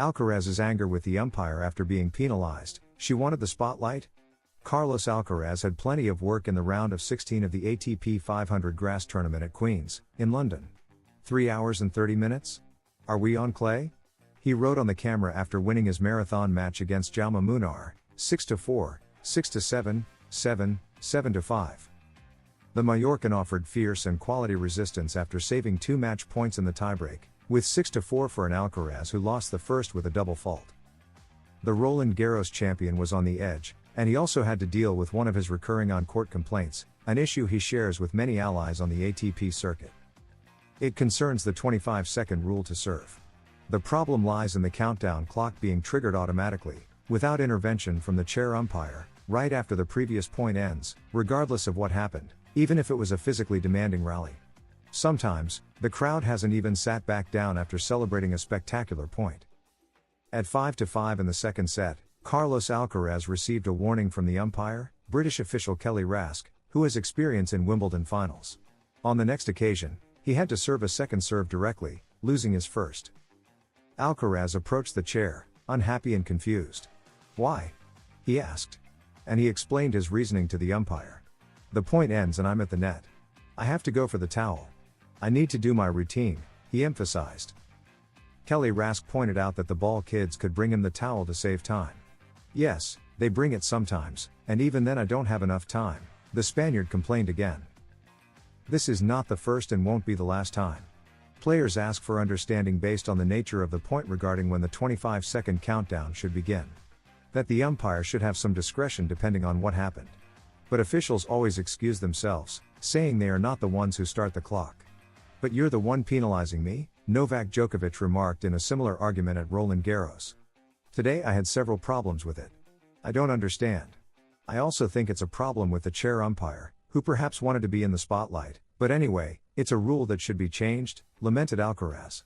Alcaraz's anger with the umpire after being penalized. She wanted the spotlight? Carlos Alcaraz had plenty of work in the round of 16 of the ATP 500 grass tournament at Queen's, in London. 3 hours and 30 minutes? Are we on clay? He wrote on the camera after winning his marathon match against Jaume Munar, 6-4, 6-7, 7, 7-5. The Mallorcan offered fierce and quality resistance after saving 2 match points in the tiebreak, with 6-4 for an Alcaraz who lost the first with a double fault. The Roland Garros champion was on the edge, and he also had to deal with one of his recurring on-court complaints, an issue he shares with many allies on the ATP circuit. It concerns the 25-second rule to serve. The problem lies in the countdown clock being triggered automatically, without intervention from the chair umpire, right after the previous point ends, regardless of what happened, even if it was a physically demanding rally. Sometimes, the crowd hasn't even sat back down after celebrating a spectacular point. At 5-5 in the second set, Carlos Alcaraz received a warning from the umpire, British official Kelly Rask, who has experience in Wimbledon finals. On the next occasion, he had to serve a second serve directly, losing his first. Alcaraz approached the chair, unhappy and confused. "Why?" he asked. And he explained his reasoning to the umpire. "The point ends and I'm at the net. I have to go for the towel. I need to do my routine," he emphasized. Kelly Rask pointed out that the ball kids could bring him the towel to save time. "Yes, they bring it sometimes, and even then I don't have enough time," the Spaniard complained again. This is not the first and won't be the last time. Players ask for understanding based on the nature of the point regarding when the 25-second countdown should begin. That the umpire should have some discretion depending on what happened. But officials always excuse themselves, saying they are not the ones who start the clock. "But you're the one penalizing me," Novak Djokovic remarked in a similar argument at Roland Garros. "Today I had several problems with it. I don't understand. I also think it's a problem with the chair umpire, who perhaps wanted to be in the spotlight, but anyway, it's a rule that should be changed," lamented Alcaraz.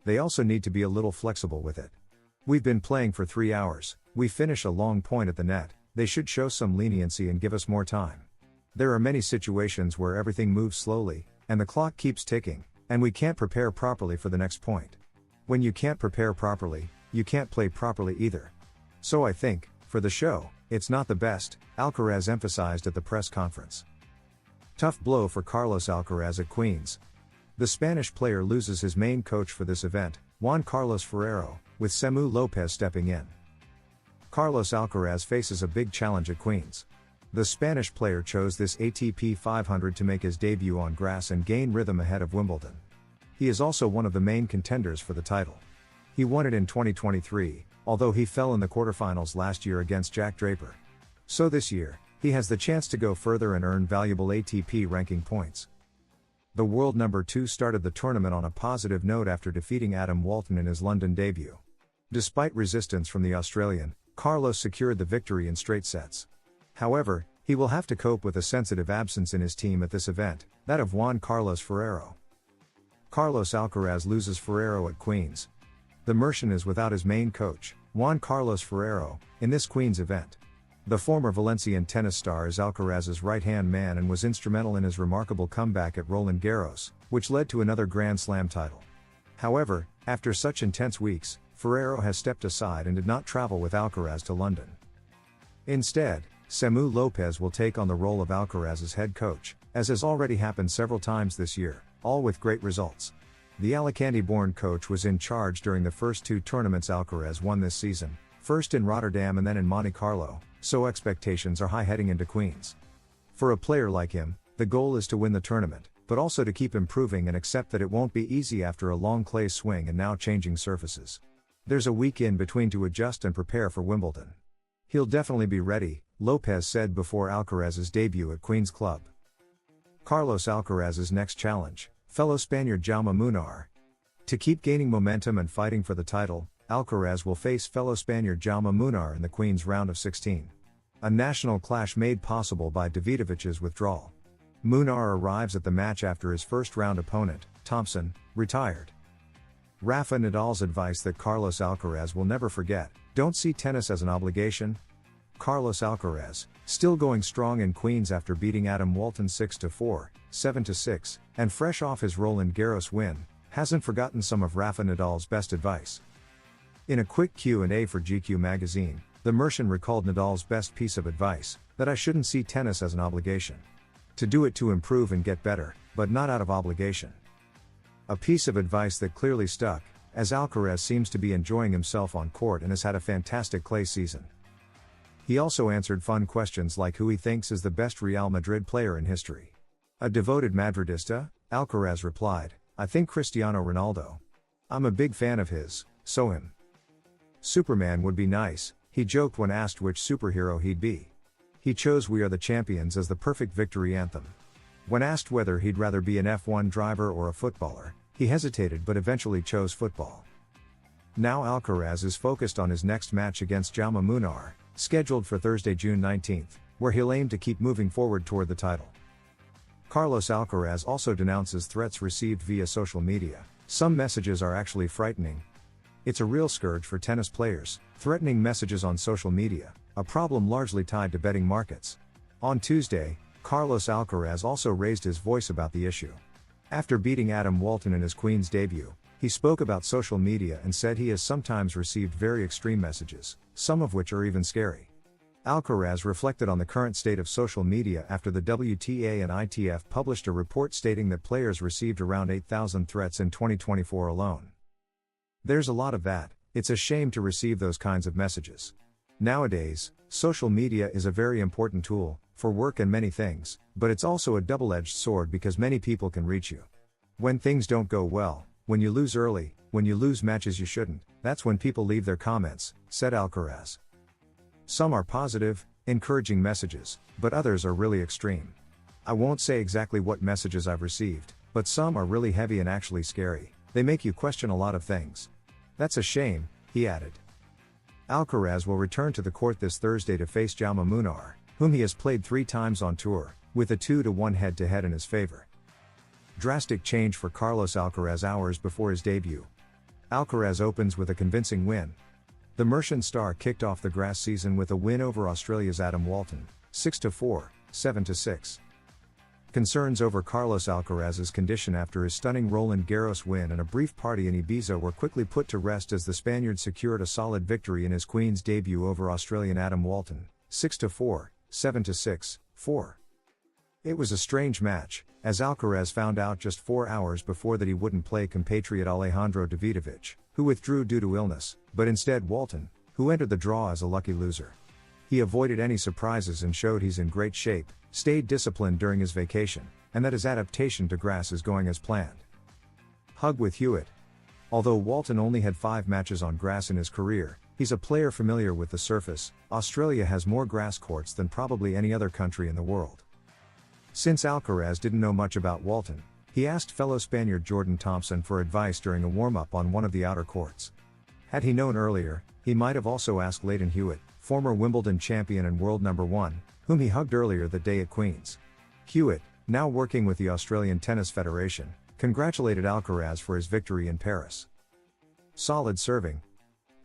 "They also need to be a little flexible with it. We've been playing for 3 hours, we finish a long point at the net, they should show some leniency and give us more time. There are many situations where everything moves slowly, and the clock keeps ticking, and we can't prepare properly for the next point. When you can't prepare properly, you can't play properly either. So I think, for the show, it's not the best," Alcaraz emphasized at the press conference. Tough blow for Carlos Alcaraz at Queen's. The Spanish player loses his main coach for this event, Juan Carlos Ferrero, with Samu Lopez stepping in. Carlos Alcaraz faces a big challenge at Queen's. The Spanish player chose this ATP 500 to make his debut on grass and gain rhythm ahead of Wimbledon. He is also one of the main contenders for the title. He won it in 2023, although he fell in the quarterfinals last year against Jack Draper. So this year, he has the chance to go further and earn valuable ATP ranking points. The world number 2 started the tournament on a positive note after defeating Adam Walton in his London debut. Despite resistance from the Australian, Carlos secured the victory in straight sets. However, he will have to cope with a sensitive absence in his team at this event, that of Juan Carlos Ferrero. Carlos Alcaraz loses Ferrero at Queen's. The Mercian is without his main coach, Juan Carlos Ferrero, in this Queen's event. The former Valencian tennis star is Alcaraz's right-hand man and was instrumental in his remarkable comeback at Roland Garros, which led to another Grand Slam title. However, after such intense weeks, Ferrero has stepped aside and did not travel with Alcaraz to London. Instead, Samu Lopez will take on the role of Alcaraz's head coach, as has already happened several times this year, all with great results. The Alicante-born coach was in charge during the first 2 tournaments Alcaraz won this season, first in Rotterdam and then in Monte Carlo, so expectations are high heading into Queen's. For a player like him, the goal is to win the tournament, but also to keep improving and accept that it won't be easy after a long clay swing and now changing surfaces. There's a week in between to adjust and prepare for Wimbledon. "He'll definitely be ready," Lopez said before Alcaraz's debut at Queen's Club. Carlos Alcaraz's next challenge, fellow Spaniard Jaume Munar. To keep gaining momentum and fighting for the title, Alcaraz will face fellow Spaniard Jaume Munar in the Queen's round of 16. A national clash made possible by Davidovic's withdrawal. Munar arrives at the match after his first round opponent, Thompson, retired. Rafa Nadal's advice that Carlos Alcaraz will never forget: don't see tennis as an obligation. Carlos Alcaraz, still going strong in Queen's after beating Adam Walton 6-4, 7-6, and fresh off his Roland Garros win, hasn't forgotten some of Rafa Nadal's best advice. In a quick Q&A for GQ magazine, the Merchant recalled Nadal's best piece of advice, that I shouldn't see tennis as an obligation. To do it to improve and get better, but not out of obligation. A piece of advice that clearly stuck, as Alcaraz seems to be enjoying himself on court and has had a fantastic clay season. He also answered fun questions like who he thinks is the best Real Madrid player in history. A devoted Madridista, Alcaraz replied, I think Cristiano Ronaldo. I'm a big fan of his, so him. Superman would be nice, he joked when asked which superhero he'd be. He chose We Are the Champions as the perfect victory anthem. When asked whether he'd rather be an F1 driver or a footballer, he hesitated but eventually chose football. Now Alcaraz is focused on his next match against Jaume Munar, scheduled for Thursday, June 19, where he'll aim to keep moving forward toward the title. Carlos Alcaraz also denounces threats received via social media. Some messages are actually frightening. It's a real scourge for tennis players, threatening messages on social media, a problem largely tied to betting markets. On Tuesday, Carlos Alcaraz also raised his voice about the issue. After beating Adam Walton in his Queen's debut, he spoke about social media and said he has sometimes received very extreme messages, some of which are even scary. Alcaraz reflected on the current state of social media after the WTA and ITF published a report stating that players received around 8,000 threats in 2024 alone. There's a lot of that, it's a shame to receive those kinds of messages. Nowadays, social media is a very important tool, for work and many things, but it's also a double-edged sword because many people can reach you. When things don't go well, when you lose early, when you lose matches you shouldn't, that's when people leave their comments, said Alcaraz. Some are positive, encouraging messages, but others are really extreme. I won't say exactly what messages I've received, but some are really heavy and actually scary. They make you question a lot of things. That's a shame, he added. Alcaraz will return to the court this Thursday to face Jaume Munar, whom he has played 3 times on tour, with a 2-1 head-to-head in his favor. Drastic change for Carlos Alcaraz hours before his debut. Alcaraz opens with a convincing win. The Merchant star kicked off the grass season with a win over Australia's Adam Walton, 6-4, 7-6. Concerns over Carlos Alcaraz's condition after his stunning Roland Garros win and a brief party in Ibiza were quickly put to rest as the Spaniard secured a solid victory in his Queen's debut over Australian Adam Walton, 6-4, 7-6, 4. It was a strange match, as Alcaraz found out just 4 hours before that he wouldn't play compatriot Alejandro Davidovich, who withdrew due to illness, but instead Walton, who entered the draw as a lucky loser. He avoided any surprises and showed he's in great shape, stayed disciplined during his vacation, and that his adaptation to grass is going as planned. Hug with Hewitt. Although Walton only had 5 matches on grass in his career, he's a player familiar with the surface. Australia has more grass courts than probably any other country in the world. Since Alcaraz didn't know much about Walton, he asked fellow Spaniard Jordan Thompson for advice during a warm-up on one of the outer courts. Had he known earlier, he might have also asked Lleyton Hewitt, former Wimbledon champion and world number 1, whom he hugged earlier that day at Queen's. Hewitt, now working with the Australian Tennis Federation, congratulated Alcaraz for his victory in Paris. Solid serving.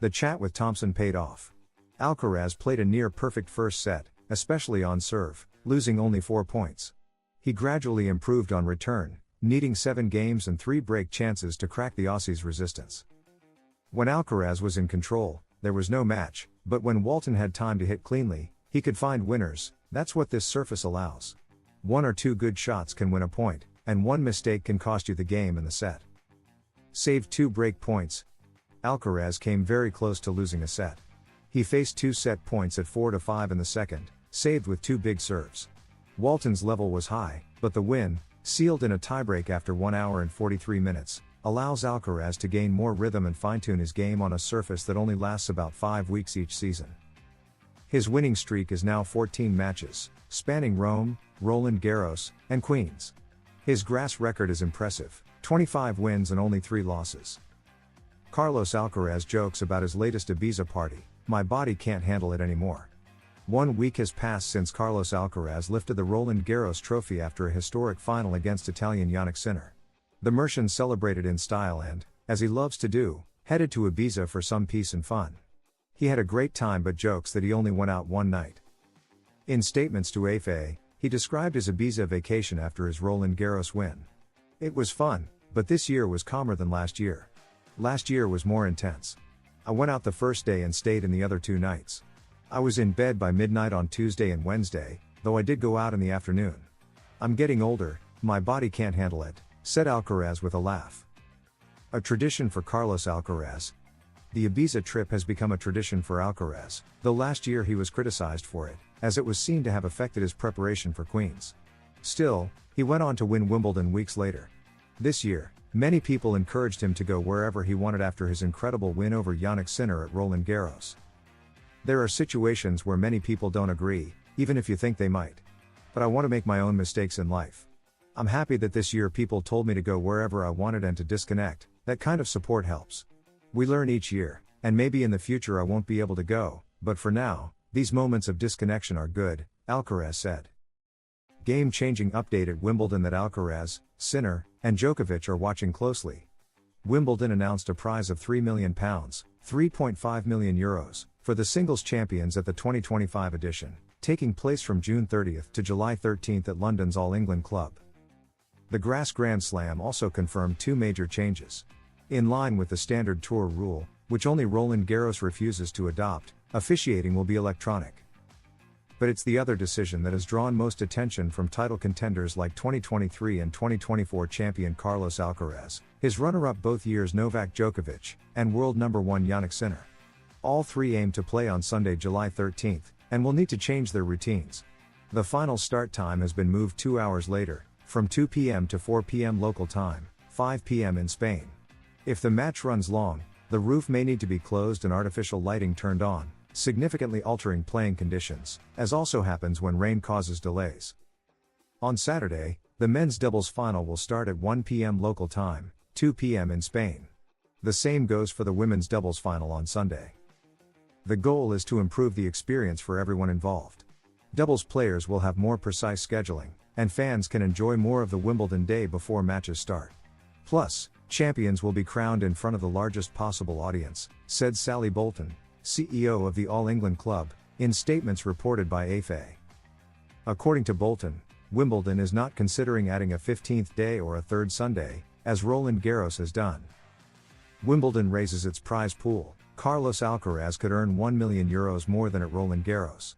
The chat with Thompson paid off. Alcaraz played a near-perfect first set, especially on serve, losing only 4 points. He gradually improved on return, needing 7 games and 3 break chances to crack the Aussie's resistance. When Alcaraz was in control, there was no match, but when Walton had time to hit cleanly, he could find winners. That's what this surface allows. 1 or 2 good shots can win a point, and 1 mistake can cost you the game and the set. Saved 2 break points. Alcaraz came very close to losing a set. He faced 2 set points at 4-5 in the second, saved with 2 big serves. Walton's level was high, but the win, sealed in a tiebreak after 1 hour and 43 minutes, allows Alcaraz to gain more rhythm and fine-tune his game on a surface that only lasts about 5 weeks each season. His winning streak is now 14 matches, spanning Rome, Roland Garros, and Queen's. His grass record is impressive, 25 wins and only 3 losses. Carlos Alcaraz jokes about his latest Ibiza party, "My body can't handle it anymore." 1 week has passed since Carlos Alcaraz lifted the Roland Garros trophy after a historic final against Italian Yannick Sinner. The Merchant celebrated in style and, as he loves to do, headed to Ibiza for some peace and fun. He had a great time but jokes that he only went out 1 night. In statements to AFA, he described his Ibiza vacation after his Roland Garros win. "It was fun, but this year was calmer than last year. Last year was more intense. I went out the first day and stayed in the other 2 nights. I was in bed by midnight on Tuesday and Wednesday, though I did go out in the afternoon. I'm getting older, my body can't handle it, said Alcaraz with a laugh. A tradition for Carlos Alcaraz. The Ibiza trip has become a tradition for Alcaraz, though last year he was criticized for it, as it was seen to have affected his preparation for Queens. Still, he went on to win Wimbledon weeks later. This year, many people encouraged him to go wherever he wanted after his incredible win over Jannik Sinner at Roland Garros. There are situations where many people don't agree, even if you think they might. But I want to make my own mistakes in life. I'm happy that this year people told me to go wherever I wanted and to disconnect. That kind of support helps. We learn each year, and maybe in the future I won't be able to go, but for now, these moments of disconnection are good, Alcaraz said. Game-changing update at Wimbledon that Alcaraz, Sinner, and Djokovic are watching closely. Wimbledon announced a prize of €3 million, €3.5 million, for the singles champions at the 2025 edition, taking place from June 30th to July 13th at London's All England Club. The Grass Grand Slam also confirmed 2 major changes. In line with the standard tour rule, which only Roland Garros refuses to adopt, officiating will be electronic. But it's the other decision that has drawn most attention from title contenders like 2023 and 2024 champion Carlos Alcaraz, his runner-up both years Novak Djokovic, and world number 1 Jannik Sinner. All 3 aim to play on Sunday, July 13th, and will need to change their routines. The final start time has been moved 2 hours later, from 2 p.m. to 4 p.m. local time, 5 p.m. in Spain. If the match runs long, the roof may need to be closed and artificial lighting turned on, significantly altering playing conditions, as also happens when rain causes delays. On Saturday, the men's doubles final will start at 1 p.m. local time, 2 p.m. in Spain. The same goes for the women's doubles final on Sunday. The goal is to improve the experience for everyone involved. Doubles players will have more precise scheduling, and fans can enjoy more of the Wimbledon day before matches start. Plus, champions will be crowned in front of the largest possible audience, said Sally Bolton, CEO of the All England Club, in statements reported by AFA. According to Bolton, Wimbledon is not considering adding a 15th day or a third Sunday, as Roland Garros has done. Wimbledon raises its prize pool. Carlos Alcaraz could earn €1 million more than at Roland Garros.